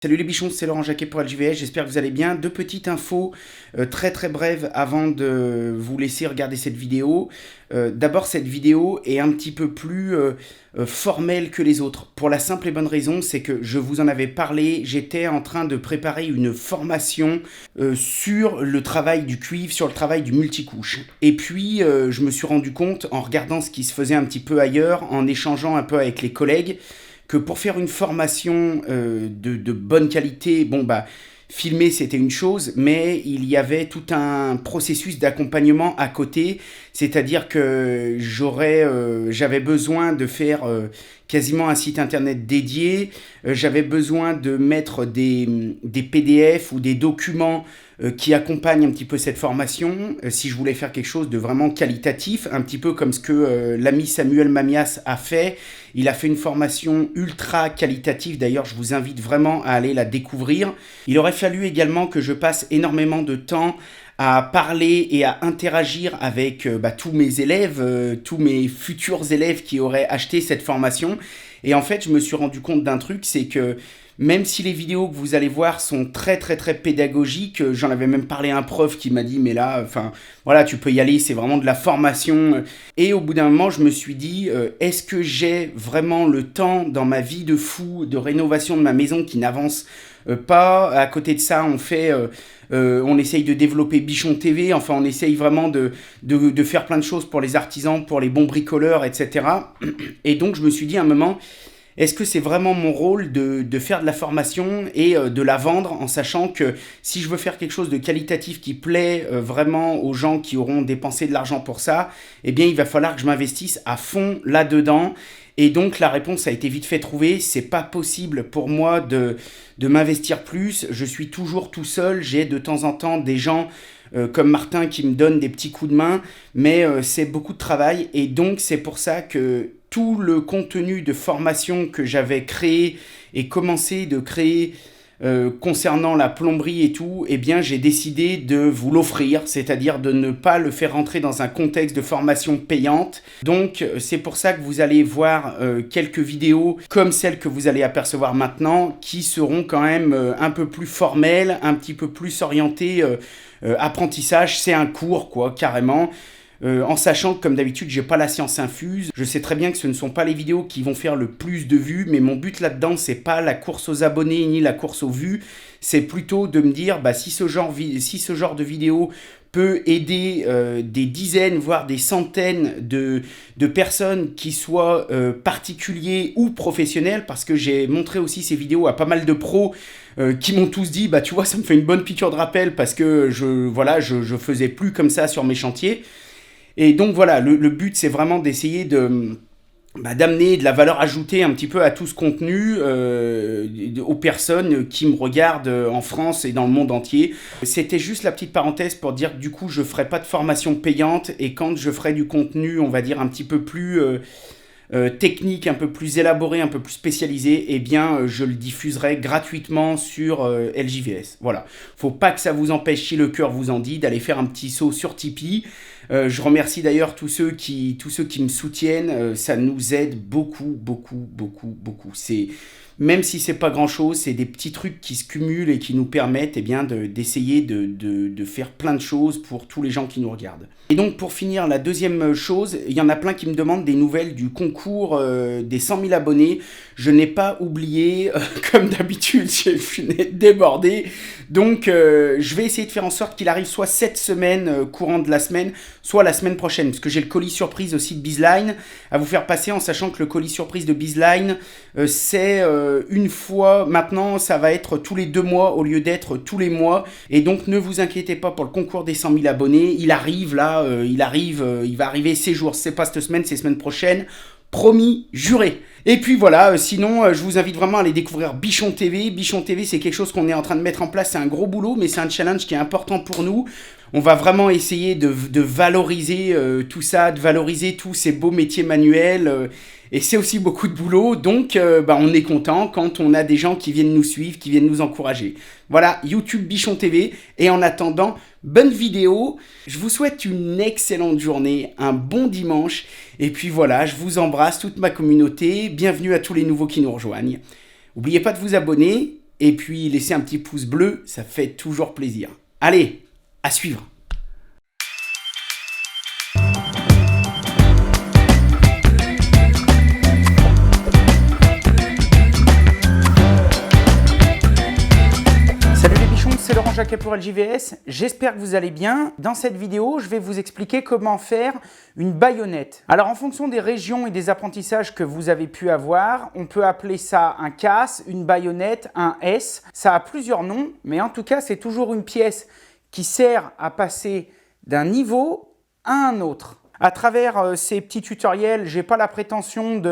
Salut les bichons, c'est Laurent Jacquet pour LJVS, j'espère que vous allez bien. Deux petites infos très brèves avant de vous laisser regarder cette vidéo. D'abord, cette vidéo est un petit peu plus formelle que les autres. Pour la simple et bonne raison, c'est que je vous en avais parlé, j'étais en train de préparer une formation sur le travail du cuivre, sur le travail du multicouche. Et puis, je me suis rendu compte, en regardant ce qui se faisait un petit peu ailleurs, en échangeant un peu avec les collègues, que pour faire une formation de bonne qualité, filmer c'était une chose, mais il y avait tout un processus d'accompagnement à côté, c'est-à-dire que j'avais besoin de faire quasiment un site internet dédié, j'avais besoin de mettre des PDF ou des documents qui accompagnent un petit peu cette formation, si je voulais faire quelque chose de vraiment qualitatif, un petit peu comme ce que l'ami Samuel Mamias a fait. Il a fait une formation ultra qualitative, d'ailleurs je vous invite vraiment à aller la découvrir. Il aurait fallu également que je passe énormément de temps à parler et à interagir avec tous mes élèves, tous mes futurs élèves qui auraient acheté cette formation. Et en fait, je me suis rendu compte d'un truc, c'est que même si les vidéos que vous allez voir sont très pédagogiques, j'en avais même parlé à un prof qui m'a dit mais là, voilà, tu peux y aller, c'est vraiment de la formation. Et au bout d'un moment, je me suis dit, est-ce que j'ai vraiment le temps dans ma vie de fou, de rénovation de ma maison qui n'avance pas. À côté de ça, on essaye de développer Bichon TV, enfin on essaye vraiment de faire plein de choses pour les artisans, pour les bons bricoleurs, etc. Et donc je me suis dit à un moment, est-ce que c'est vraiment mon rôle de faire de la formation et de la vendre en sachant que si je veux faire quelque chose de qualitatif qui plaît vraiment aux gens qui auront dépensé de l'argent pour ça, eh bien il va falloir que je m'investisse à fond là-dedans. Et donc la réponse a été vite fait trouvée, c'est pas possible pour moi de m'investir plus, je suis toujours tout seul, j'ai de temps en temps des gens comme Martin qui me donnent des petits coups de main, mais c'est beaucoup de travail et donc c'est pour ça que tout le contenu de formation que j'avais créé et commencé de créer concernant la plomberie et tout, eh bien j'ai décidé de vous l'offrir, c'est-à-dire de ne pas le faire rentrer dans un contexte de formation payante. Donc c'est pour ça que vous allez voir quelques vidéos comme celles que vous allez apercevoir maintenant, qui seront quand même un peu plus formelles, un petit peu plus orientées apprentissage. C'est un cours quoi, carrément. En sachant que comme d'habitude j'ai pas la science infuse, je sais très bien que ce ne sont pas les vidéos qui vont faire le plus de vues, mais mon but là-dedans c'est pas la course aux abonnés ni la course aux vues, c'est plutôt de me dire si ce genre de vidéo peut aider des dizaines voire des centaines de personnes qui soient particuliers ou professionnels, parce que j'ai montré aussi ces vidéos à pas mal de pros qui m'ont tous dit tu vois ça me fait une bonne piqûre de rappel parce que je faisais plus comme ça sur mes chantiers. Et donc voilà, le but c'est vraiment d'essayer d'amener de la valeur ajoutée un petit peu à tout ce contenu aux personnes qui me regardent en France et dans le monde entier. C'était juste la petite parenthèse pour dire que du coup je ferai pas de formation payante, et quand je ferai du contenu on va dire un petit peu plus technique, un peu plus élaboré, un peu plus spécialisé, eh bien je le diffuserai gratuitement sur LJVS. Voilà, faut pas que ça vous empêche, si le cœur vous en dit, d'aller faire un petit saut sur Tipeee. Je remercie d'ailleurs tous ceux qui me soutiennent, ça nous aide beaucoup. Même si c'est pas grand chose, c'est des petits trucs qui se cumulent et qui nous permettent d'essayer de faire plein de choses pour tous les gens qui nous regardent. Et donc pour finir, la deuxième chose, il y en a plein qui me demandent des nouvelles du concours des 100 000 abonnés. Je n'ai pas oublié, comme d'habitude, je suis débordé. Donc je vais essayer de faire en sorte qu'il arrive soit cette semaine, courant de la semaine, soit la semaine prochaine, parce que j'ai le colis surprise aussi de Bizline à vous faire passer, en sachant que le colis surprise de Bizline, c'est une fois, maintenant ça va être tous les 2 mois au lieu d'être tous les mois, et donc ne vous inquiétez pas pour le concours des 100 000 abonnés, il arrive là, il va arriver ces jours, c'est pas cette semaine, c'est semaine prochaine, promis, juré. Et puis voilà, sinon je vous invite vraiment à aller découvrir Bichon TV. Bichon TV, c'est quelque chose qu'on est en train de mettre en place, c'est un gros boulot, mais c'est un challenge qui est important pour nous. On va vraiment essayer de valoriser tout ça, de valoriser tous ces beaux métiers manuels, et c'est aussi beaucoup de boulot, donc on est content quand on a des gens qui viennent nous suivre, qui viennent nous encourager. Voilà, YouTube Bichon TV, et en attendant, bonne vidéo, je vous souhaite une excellente journée, un bon dimanche, et puis voilà, je vous embrasse, toute ma communauté, bienvenue à tous les nouveaux qui nous rejoignent. N'oubliez pas de vous abonner, et puis laissez un petit pouce bleu, ça fait toujours plaisir. Allez, à suivre. Salut les bichons, c'est Laurent Jacquet pour LJVS, j'espère que vous allez bien. Dans cette vidéo, je vais vous expliquer comment faire une baïonnette. Alors en fonction des régions et des apprentissages que vous avez pu avoir, on peut appeler ça un casse, une baïonnette, un S. Ça a plusieurs noms, mais en tout cas c'est toujours une pièce qui sert à passer d'un niveau à un autre. À travers ces petits tutoriels, je n'ai pas la prétention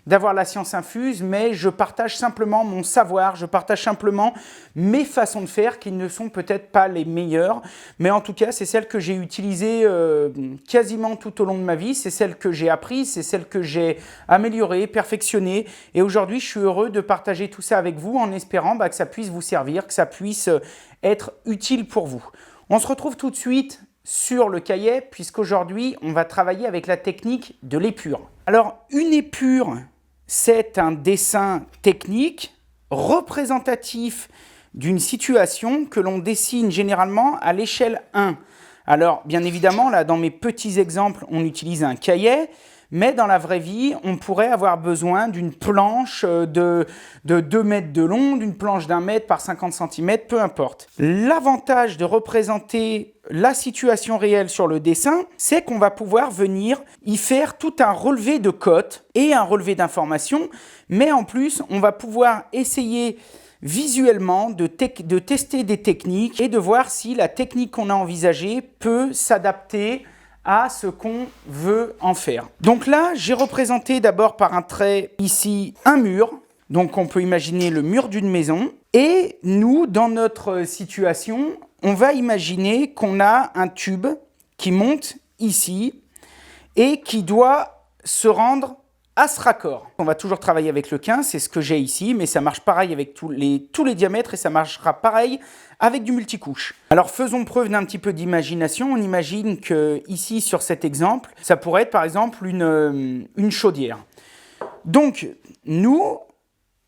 d'avoir la science infuse, mais je partage simplement mon savoir, je partage simplement mes façons de faire qui ne sont peut-être pas les meilleures, mais en tout cas, c'est celles que j'ai utilisées quasiment tout au long de ma vie, c'est celles que j'ai apprises, c'est celles que j'ai améliorées, perfectionnées, et aujourd'hui, je suis heureux de partager tout ça avec vous en espérant que ça puisse vous servir, que ça puisse être utile pour vous. On se retrouve tout de suite sur le cahier, puisqu'aujourd'hui, on va travailler avec la technique de l'épure. Alors, une épure, c'est un dessin technique représentatif d'une situation que l'on dessine généralement à l'échelle 1. Alors, bien évidemment, là, dans mes petits exemples, on utilise un cahier, mais dans la vraie vie, on pourrait avoir besoin d'une planche de 2 mètres de long, d'une planche d'1 mètre par 50 cm, peu importe. L'avantage de représenter la situation réelle sur le dessin, c'est qu'on va pouvoir venir y faire tout un relevé de cotes et un relevé d'informations, mais en plus, on va pouvoir essayer visuellement de tester des techniques et de voir si la technique qu'on a envisagée peut s'adapter à ce qu'on veut en faire. Donc là, j'ai représenté d'abord par un trait ici un mur. Donc on peut imaginer le mur d'une maison. Et nous, dans notre situation, on va imaginer qu'on a un tube qui monte ici et qui doit se rendre à ce raccord. On va toujours travailler avec le 15, c'est ce que j'ai ici, mais ça marche pareil avec tous les diamètres et ça marchera pareil avec du multicouche. Alors faisons preuve d'un petit peu d'imagination. On imagine que ici sur cet exemple, ça pourrait être par exemple une chaudière. Donc nous,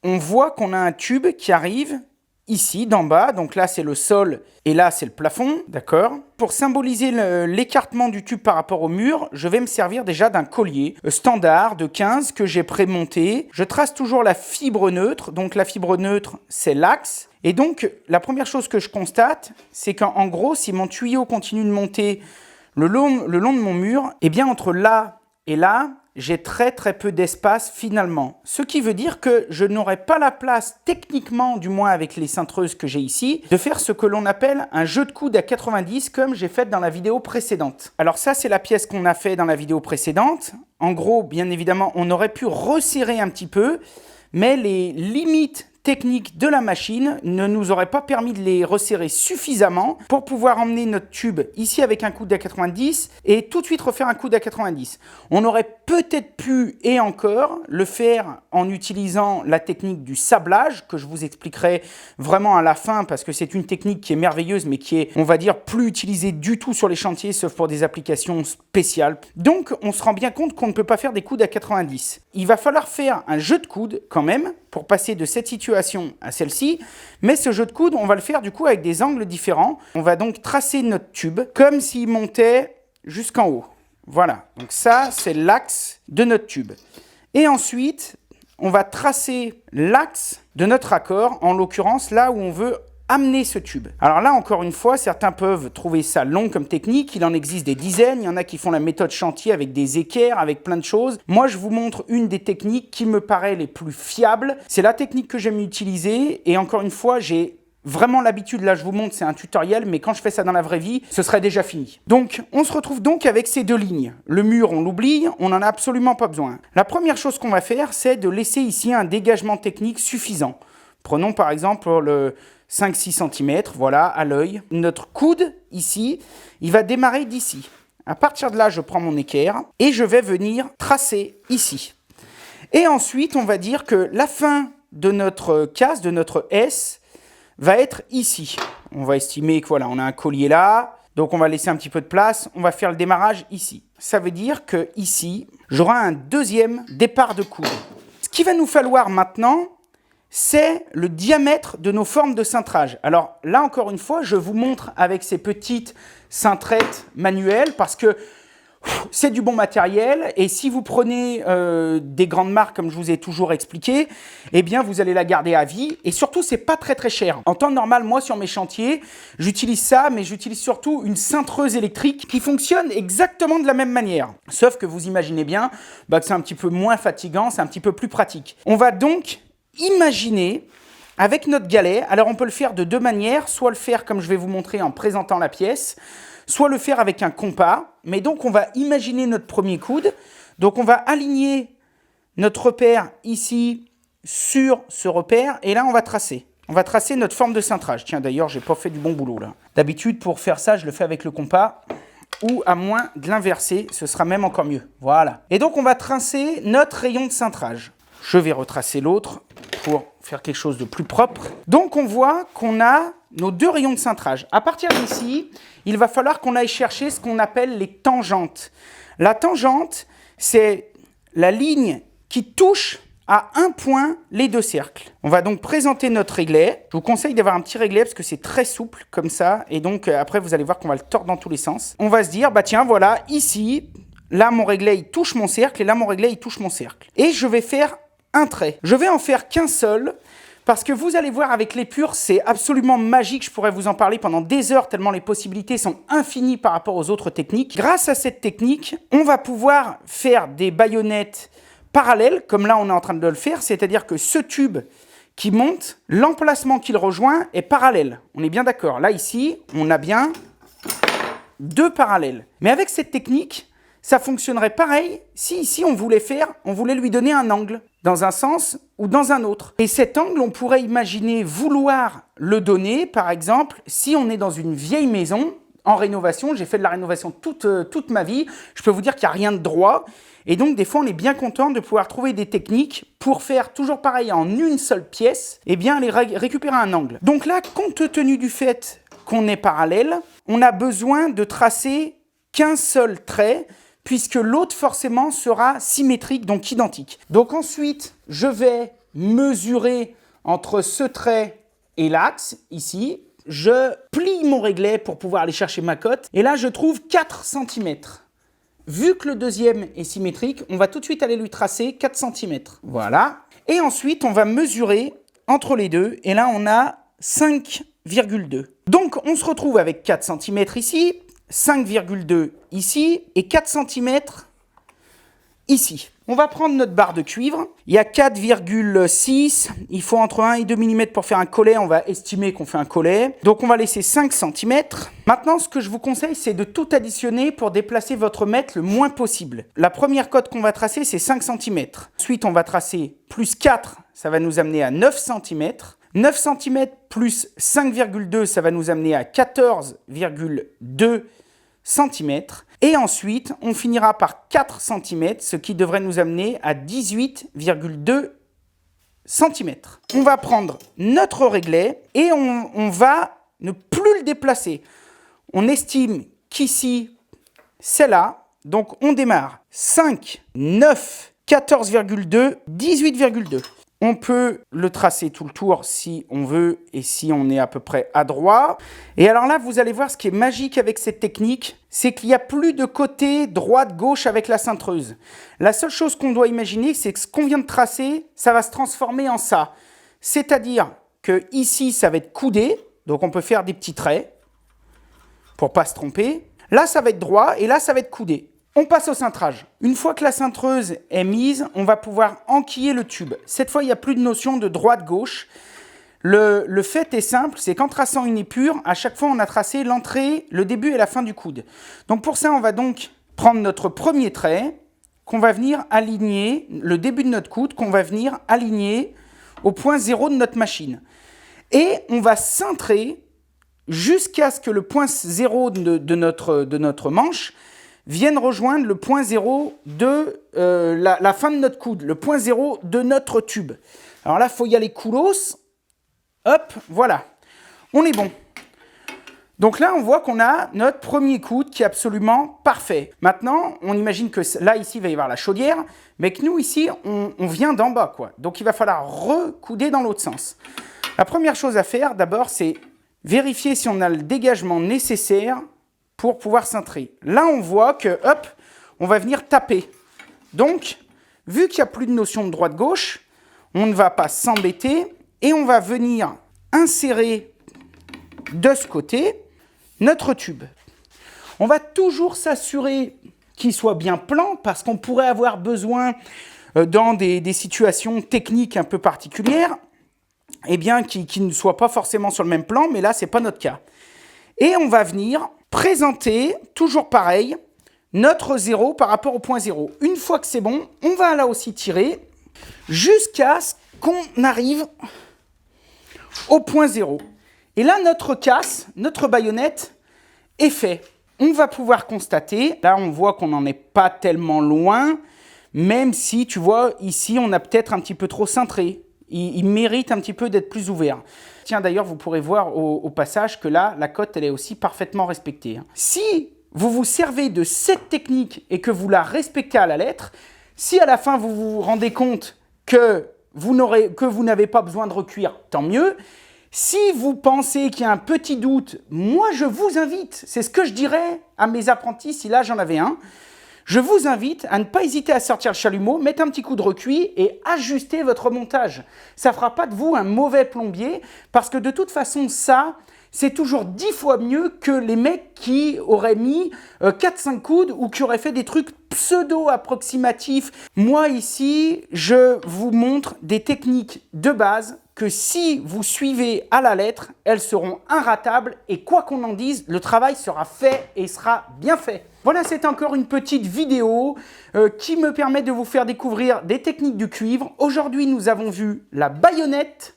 on voit qu'on a un tube qui arrive ici d'en bas, donc là c'est le sol et là c'est le plafond, d'accord? Pour symboliser l'écartement du tube par rapport au mur, je vais me servir déjà d'un collier standard de 15 que j'ai prémonté. Je trace toujours la fibre neutre, donc la fibre neutre c'est l'axe. Et donc la première chose que je constate, c'est qu'en gros, si mon tuyau continue de monter le long de mon mur, eh bien entre là et là, j'ai très peu d'espace finalement. Ce qui veut dire que je n'aurai pas la place, techniquement du moins avec les cintreuses que j'ai ici, de faire ce que l'on appelle un jeu de coude à 90 comme j'ai fait dans la vidéo précédente. Alors ça, c'est la pièce qu'on a fait dans la vidéo précédente. En gros, bien évidemment, on aurait pu resserrer un petit peu, mais les limites techniques de la machine ne nous aurait pas permis de les resserrer suffisamment pour pouvoir emmener notre tube ici avec un coude à 90 et tout de suite refaire un coude à 90. On aurait peut-être pu et encore le faire en utilisant la technique du sablage que je vous expliquerai vraiment à la fin parce que c'est une technique qui est merveilleuse mais qui est, on va dire, plus utilisée du tout sur les chantiers sauf pour des applications spéciales. Donc on se rend bien compte qu'on ne peut pas faire des coudes à 90. Il va falloir faire un jeu de coude quand même pour passer de cette situation à celle-ci, mais ce jeu de coude, on va le faire du coup avec des angles différents. On va donc tracer notre tube comme s'il montait jusqu'en haut. Voilà, donc ça, c'est l'axe de notre tube. Et ensuite, on va tracer l'axe de notre raccord, en l'occurrence là où on veut amener ce tube. Alors là, encore une fois, certains peuvent trouver ça long comme technique. Il en existe des dizaines. Il y en a qui font la méthode chantier avec des équerres, avec plein de choses. Moi, je vous montre une des techniques qui me paraît les plus fiables. C'est la technique que j'aime utiliser. Et encore une fois, j'ai vraiment l'habitude, là je vous montre, c'est un tutoriel, mais quand je fais ça dans la vraie vie, ce serait déjà fini. Donc, on se retrouve donc avec ces deux lignes. Le mur, on l'oublie, on n'en a absolument pas besoin. La première chose qu'on va faire, c'est de laisser ici un dégagement technique suffisant. Prenons par exemple le 5-6 cm, voilà, à l'œil. Notre coude, ici, il va démarrer d'ici. À partir de là, je prends mon équerre et je vais venir tracer ici. Et ensuite, on va dire que la fin de notre case, de notre S, va être ici. On va estimer que voilà, on a un collier là, donc on va laisser un petit peu de place, on va faire le démarrage ici. Ça veut dire que ici, j'aurai un deuxième départ de coude. Ce qu'il va nous falloir maintenant, c'est le diamètre de nos formes de cintrage. Alors là, encore une fois, je vous montre avec ces petites cintrettes manuelles parce que c'est du bon matériel et si vous prenez des grandes marques comme je vous ai toujours expliqué, eh bien vous allez la garder à vie et surtout c'est pas très très cher. En temps normal, moi sur mes chantiers, j'utilise ça mais j'utilise surtout une cintreuse électrique qui fonctionne exactement de la même manière. Sauf que vous imaginez bien que c'est un petit peu moins fatigant, c'est un petit peu plus pratique. On va donc imaginer avec notre galet, alors on peut le faire de deux manières, soit le faire comme je vais vous montrer en présentant la pièce, soit le faire avec un compas. Mais donc, on va imaginer notre premier coude. Donc, on va aligner notre repère ici sur ce repère. Et là, on va tracer. On va tracer notre forme de cintrage. Tiens, d'ailleurs, je n'ai pas fait du bon boulot là. D'habitude, pour faire ça, je le fais avec le compas. Ou à moins de l'inverser, ce sera même encore mieux. Voilà. Et donc, on va tracer notre rayon de cintrage. Je vais retracer l'autre pour faire quelque chose de plus propre. Donc, on voit qu'on a nos deux rayons de cintrage. À partir d'ici, il va falloir qu'on aille chercher ce qu'on appelle les tangentes. La tangente, c'est la ligne qui touche à un point les deux cercles. On va donc présenter notre réglet. Je vous conseille d'avoir un petit réglet parce que c'est très souple comme ça. Et donc, après, vous allez voir qu'on va le tordre dans tous les sens. On va se dire, bah tiens, voilà, ici, là, mon réglet, il touche mon cercle et là, mon réglet, il touche mon cercle. Et je vais faire un trait. Je vais en faire qu'un seul. Parce que vous allez voir avec l'épure, c'est absolument magique. Je pourrais vous en parler pendant des heures tellement les possibilités sont infinies par rapport aux autres techniques. Grâce à cette technique, on va pouvoir faire des baïonnettes parallèles, comme là on est en train de le faire. C'est-à-dire que ce tube qui monte, l'emplacement qu'il rejoint est parallèle. On est bien d'accord. Là, ici, on a bien deux parallèles. Mais avec cette technique, ça fonctionnerait pareil si ici on voulait lui donner un angle dans un sens ou dans un autre. Et cet angle, on pourrait imaginer vouloir le donner, par exemple, si on est dans une vieille maison en rénovation. J'ai fait de la rénovation toute ma vie. Je peux vous dire qu'il n'y a rien de droit. Et donc, des fois, on est bien content de pouvoir trouver des techniques pour faire toujours pareil en une seule pièce, et bien aller récupérer un angle. Donc là, compte tenu du fait qu'on est parallèle, on a besoin de tracer qu'un seul trait, puisque l'autre forcément sera symétrique, donc identique. Donc ensuite, je vais mesurer entre ce trait et l'axe, ici. Je plie mon réglet pour pouvoir aller chercher ma cote. Et là, je trouve 4 cm. Vu que le deuxième est symétrique, on va tout de suite aller lui tracer 4 cm. Voilà. Et ensuite, on va mesurer entre les deux. Et là, on a 5,2. Donc, on se retrouve avec 4 cm ici, 5,2 ici et 4 cm ici. On va prendre notre barre de cuivre. Il y a 4,6. Il faut entre 1 et 2 mm pour faire un collet. On va estimer qu'on fait un collet. Donc, on va laisser 5 cm. Maintenant, ce que je vous conseille, c'est de tout additionner pour déplacer votre mètre le moins possible. La première cote qu'on va tracer, c'est 5 cm. Ensuite, on va tracer plus 4. Ça va nous amener à 9 cm. 9 cm plus 5,2, ça va nous amener à 14,2 cm. Et ensuite, on finira par 4 cm, ce qui devrait nous amener à 18,2 cm. On va prendre notre réglet et on va ne plus le déplacer. On estime qu'ici, c'est là. Donc, on démarre 5, 9, 14,2, 18,2. On peut le tracer tout le tour si on veut et si on est à peu près adroit. Et alors là, vous allez voir ce qui est magique avec cette technique, c'est qu'il n'y a plus de côté droite-gauche avec la cintreuse. La seule chose qu'on doit imaginer, c'est que ce qu'on vient de tracer, ça va se transformer en ça. C'est-à-dire que ici, ça va être coudé, donc on peut faire des petits traits pour ne pas se tromper. Là, ça va être droit et là, ça va être coudé. On passe au cintrage. Une fois que la cintreuse est mise, on va pouvoir enquiller le tube. Cette fois, il n'y a plus de notion de droite-gauche. Le fait est simple, c'est qu'en traçant une épure, à chaque fois, on a tracé l'entrée, le début et la fin du coude. Donc pour ça, on va donc prendre notre premier trait, qu'on va venir aligner, le début de notre coude, qu'on va venir aligner au point 0 de notre machine. Et on va cintrer jusqu'à ce que le point 0 de notre manche viennent rejoindre le point 0 de la fin de notre coude, le point 0 de notre tube. Alors là, il faut y aller coolos. Hop, voilà. On est bon. Donc là, on voit qu'on a notre premier coude qui est absolument parfait. Maintenant, on imagine que là, ici, il va y avoir la chaudière, mais que nous, ici, on vient d'en bas, quoi. Donc, il va falloir recouder dans l'autre sens. La première chose à faire, d'abord, c'est vérifier si on a le dégagement nécessaire pour pouvoir cintrer. Là, on voit que, hop, on va venir taper. Donc, vu qu'il n'y a plus de notion de droite-gauche, on ne va pas s'embêter et on va venir insérer de ce côté notre tube. On va toujours s'assurer qu'il soit bien plan parce qu'on pourrait avoir besoin, dans des situations techniques un peu particulières, eh bien, qui ne soit pas forcément sur le même plan, mais là, ce n'est pas notre cas. Et on va venir présenter, toujours pareil, notre 0 par rapport au point 0. Une fois que c'est bon, on va là aussi tirer jusqu'à ce qu'on arrive au point 0. Et là, notre casse, notre baïonnette est fait. On va pouvoir constater, là on voit qu'on n'en est pas tellement loin, même si tu vois ici on a peut-être un petit peu trop cintré. Il mérite un petit peu d'être plus ouvert. Tiens d'ailleurs vous pourrez voir au passage que là la cote elle est aussi parfaitement respectée. Si vous vous servez de cette technique et que vous la respectez à la lettre, si à la fin vous vous rendez compte que vous n'avez pas besoin de recuire, tant mieux. Si vous pensez qu'il y a un petit doute, moi je vous invite, c'est ce que je dirais à mes apprentis si là j'en avais un, je vous invite à ne pas hésiter à sortir le chalumeau, mettre un petit coup de recuit et ajuster votre montage. Ça ne fera pas de vous un mauvais plombier parce que de toute façon ça, c'est toujours 10 fois mieux que les mecs qui auraient mis 4-5 coudes ou qui auraient fait des trucs pseudo-approximatifs. Moi ici, je vous montre des techniques de base que si vous suivez à la lettre, elles seront inratables et quoi qu'on en dise, le travail sera fait et sera bien fait. Voilà, c'est encore une petite vidéo qui me permet de vous faire découvrir des techniques du cuivre. Aujourd'hui, nous avons vu la baïonnette.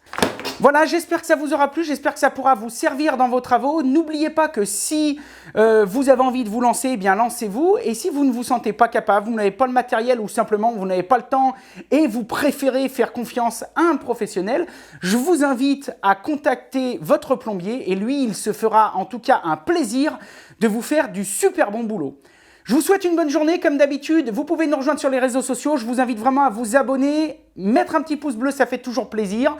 Voilà, j'espère que ça vous aura plu, j'espère que ça pourra vous servir dans vos travaux. N'oubliez pas que si vous avez envie de vous lancer, eh bien lancez-vous. Et si vous ne vous sentez pas capable, vous n'avez pas le matériel ou simplement vous n'avez pas le temps et vous préférez faire confiance à un professionnel, je vous invite à contacter votre plombier et lui, il se fera en tout cas un plaisir de vous faire du super bon boulot. Je vous souhaite une bonne journée, comme d'habitude. Vous pouvez nous rejoindre sur les réseaux sociaux. Je vous invite vraiment à vous abonner, mettre un petit pouce bleu, ça fait toujours plaisir.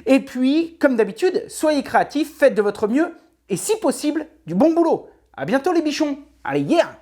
Et puis, comme d'habitude, soyez créatifs, faites de votre mieux et si possible, du bon boulot. À bientôt les bichons. Allez, yeah!